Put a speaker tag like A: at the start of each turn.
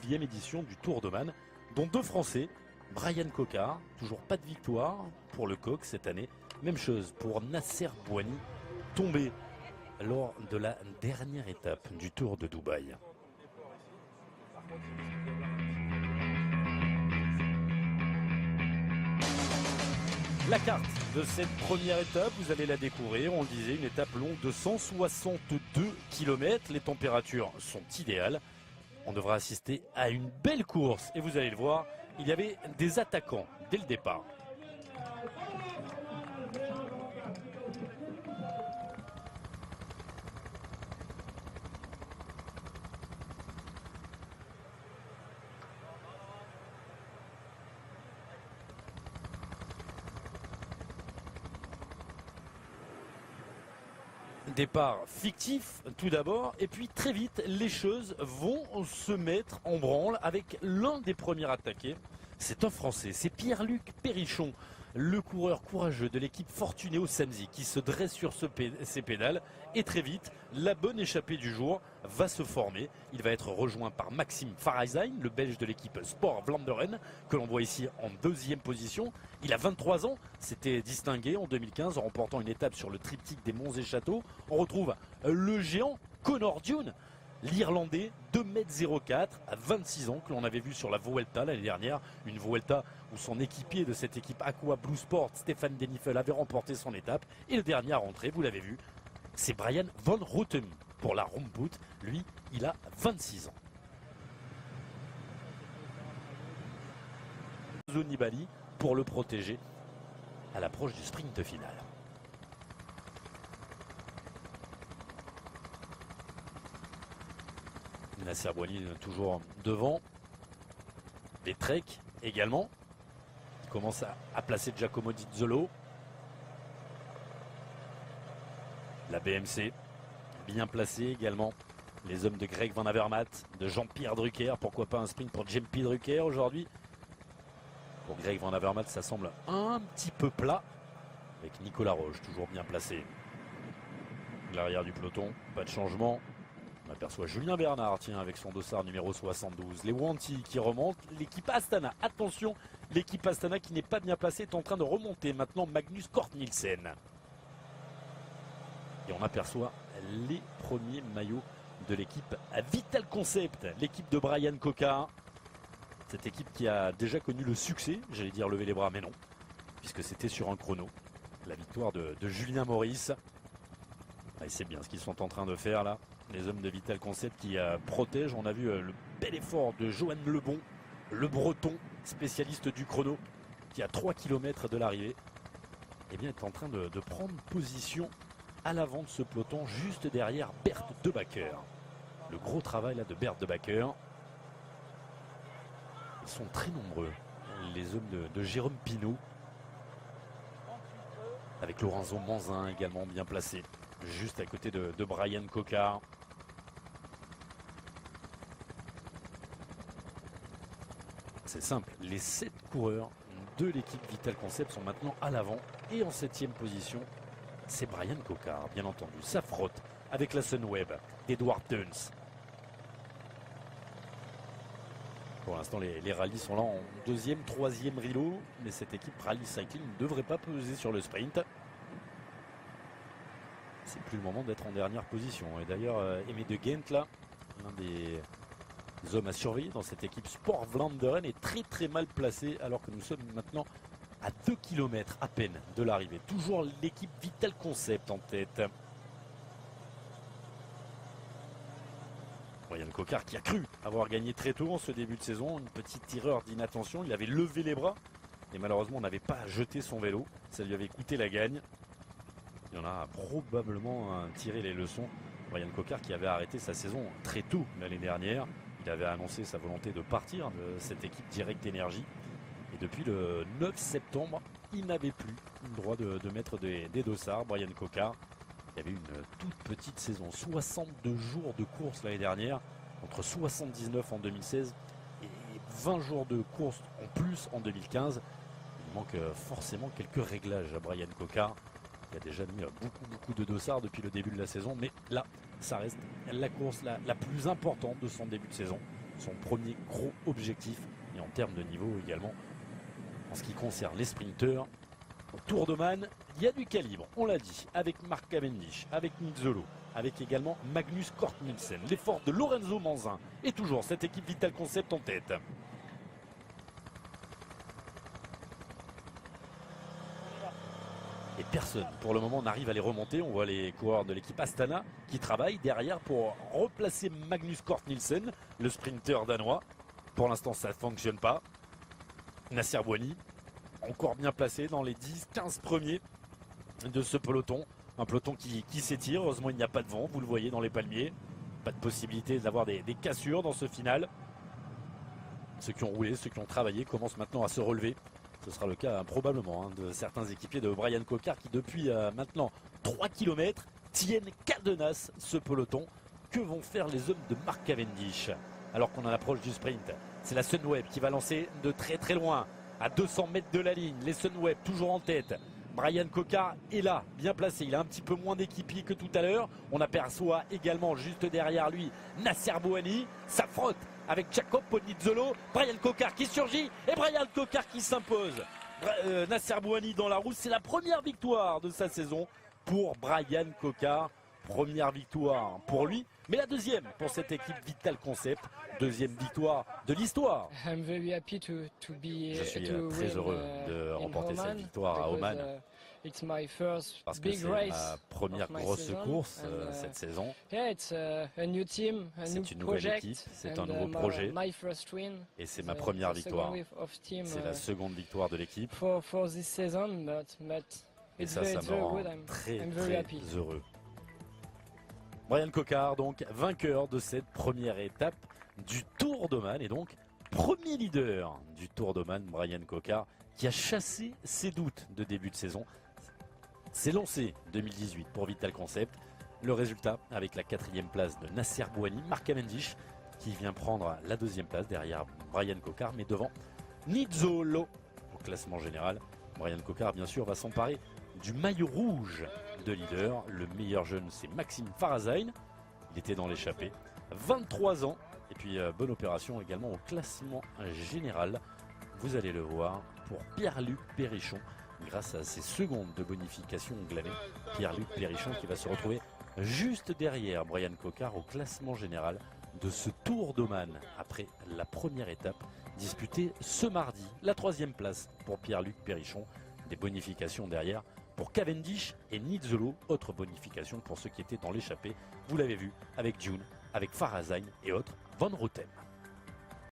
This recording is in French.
A: 4e édition du Tour d'Oman, dont 2 Français, Brian Cocard, toujours pas de victoire pour le coq cette année. Même chose pour Nasser Bouhanni, tombé lors de la dernière étape du Tour de Dubaï. La carte de cette première étape, vous allez la découvrir. On le disait, une étape longue de 162 km. Les températures sont idéales. On devra assister à une belle course. Et vous allez le voir, il y avait des attaquants dès le départ. Départ fictif tout d'abord, et puis très vite les choses vont se mettre en branle avec l'un des premiers attaqués. C'est un Français, c'est Pierre-Luc Perrichon, le coureur courageux de l'équipe Fortunéo Samsi qui se dresse sur ses pédales, et très vite la bonne échappée du jour va se former. Il va être rejoint par Maxime Farajzain, le belge de l'équipe Sport Vlaanderen, que l'on voit ici en 2e position. Il a 23 ans, s'était distingué en 2015 en remportant une étape sur le triptyque des Monts et Châteaux. On retrouve le géant Conor Dune, l'Irlandais, 2,04 m à 26 ans, que l'on avait vu sur la Vuelta l'année dernière. Une Vuelta où son équipier de cette équipe Aqua Blue Sport, Stéphane Denifel, avait remporté son étape. Et le dernier à rentrer, vous l'avez vu, c'est Brian Van Rotem pour la Roomput. Lui, il a 26 ans. Nibali pour le protéger à l'approche du sprint final. Nasser Bouhanni toujours devant. Les Trek également. Il commence à placer Giacomo Nizzolo. La BMC bien placée également. Les hommes de Greg Van Avermaet, de Jean-Pierre Drucker. Pourquoi pas un sprint pour Jean-Pierre Drucker aujourd'hui. Pour Greg Van Avermaet, ça semble un petit peu plat. Avec Nicolas Roche, toujours bien placé. L'arrière du peloton, pas de changement. On aperçoit Julien Bernard, tiens, avec son dossard numéro 72. Les Wanty qui remontent. L'équipe Astana, attention, l'équipe Astana qui n'est pas bien placée est en train de remonter. Maintenant, Magnus Cort Nielsen. Et on aperçoit les premiers maillots de l'équipe Vital Concept, l'équipe de Brian Cocard. Cette équipe qui a déjà connu le succès, j'allais dire lever les bras, mais non, puisque c'était sur un chrono. La victoire de Julien Maurice. Ah, et c'est bien ce qu'ils sont en train de faire là. Les hommes de Vital Concept qui protègent. On a vu le bel effort de Johan Lebon, le breton, spécialiste du chrono, qui a 3 km de l'arrivée, eh bien, est en train de prendre position à l'avant de ce peloton, juste derrière Bert De Backer. Le gros travail là de Bert De Backer. Ils sont très nombreux, les hommes de Jérôme Pinault, avec Lorenzo Manzin également bien placé, juste à côté de Brian Cocard. C'est simple, les 7 coureurs de l'équipe Vital Concept sont maintenant à l'avant, et en 7e position, c'est Brian Cocard, bien entendu. Ça frotte avec la Sunweb d'Edward Duns. Pour l'instant, les rallyes sont là en 2e, 3e rideau, mais cette équipe Rally Cycling ne devrait pas peser sur le sprint. C'est plus le moment d'être en dernière position. Et d'ailleurs, Aimé de Ghent, là, l'un des hommes à surveiller dans cette équipe Sport Vlaanderen, est très très mal placé, alors que nous sommes maintenant à 2 km à peine de l'arrivée. Toujours l'équipe Vital Concept en tête. Brian Cocard qui a cru avoir gagné très tôt en ce début de saison. Une petite erreur d'inattention. Il avait levé les bras et malheureusement on n'avait pas jeté son vélo. Ça lui avait coûté la gagne. Il en a probablement tiré les leçons. Brian Cocard qui avait arrêté sa saison très tôt l'année dernière. Il avait annoncé sa volonté de partir de cette équipe Direct Énergie. Et depuis le 9 septembre, il n'avait plus le droit de mettre des dossards. Brian Cocard, il y avait une toute petite saison, 62 jours de course l'année dernière, entre 79 en 2016 et 20 jours de course en plus en 2015. Il manque forcément quelques réglages à Brian Cocard. Il a déjà mis beaucoup de dossards depuis le début de la saison, mais là, ça reste la course la plus importante de son début de saison. son premier gros objectif. Et en termes de niveau également, en ce qui concerne les sprinteurs, au Tour d'Oman, il y a du calibre, on l'a dit, avec Mark Cavendish, avec Nizzolo, avec également Magnus Cort Nielsen, l'effort de Lorenzo Manzin, et toujours cette équipe Vital Concept en tête. Et personne, pour le moment, n'arrive à les remonter. On voit les coureurs de l'équipe Astana qui travaillent derrière pour replacer Magnus Cort Nielsen, le sprinter danois. Pour l'instant, ça ne fonctionne pas. Nasser Bouhanni, encore bien placé dans les 10-15 premiers de ce peloton. Un peloton qui s'étire. Heureusement, il n'y a pas de vent, vous le voyez dans les palmiers. Pas de possibilité d'avoir des cassures dans ce final. Ceux qui ont roulé, ceux qui ont travaillé commencent maintenant à se relever. Ce sera le cas probablement de certains équipiers de Bryan Coquard qui depuis maintenant 3 km tiennent cadenas ce peloton. Que vont faire les hommes de Mark Cavendish alors qu'on en approche du sprint? C'est la Sunweb qui va lancer de très très loin, à 200 mètres de la ligne. Les Sunweb toujours en tête. Bryan Coquard est là, bien placé. Il a un petit peu moins d'équipiers que tout à l'heure. On aperçoit également juste derrière lui Nasser Bouhanni. Ça frotte avec Jacopo Nizzolo. Bryan Coquard qui surgit et Bryan Coquard qui s'impose. Nasser Bouhanni dans la roue. C'est la première victoire de sa saison pour Bryan Coquard. Première victoire pour lui, mais la deuxième pour cette équipe Vital Concept. Deuxième victoire de l'histoire. Je suis très heureux de remporter cette victoire à Oman. Parce que c'est ma première grosse course cette saison. C'est une nouvelle équipe, c'est un nouveau projet. Et c'est ma première victoire. C'est la seconde victoire de l'équipe. Et ça me rend très heureux. Bryan Coquard, donc vainqueur de cette première étape du Tour d'Oman et donc premier leader du Tour d'Oman, Bryan Coquard, qui a chassé ses doutes de début de saison. C'est lancé 2018 pour Vital Concept. Le résultat avec la 4e place de Nasser Bouhanni, Mark Cavendish qui vient prendre la 2e place derrière Bryan Coquard, mais devant Nizzolo au classement général. Bryan Coquard, bien sûr, va s'emparer du maillot rouge de leader. Le meilleur jeune, c'est Maxime Farazain. Il était dans l'échappée. 23 ans. Et puis, bonne opération également au classement général. Vous allez le voir pour Pierre-Luc Périchon. Grâce à ses secondes de bonification glanées. Pierre-Luc Périchon qui va se retrouver juste derrière Bryan Coquard au classement général de ce Tour d'Oman. Après la première étape disputée ce mardi. La 3e place pour Pierre-Luc Périchon. Des bonifications derrière pour Cavendish et Nizzolo. Autre bonification pour ceux qui étaient dans l'échappée. Vous l'avez vu avec June, avec Farazain et autres, Van Rotem.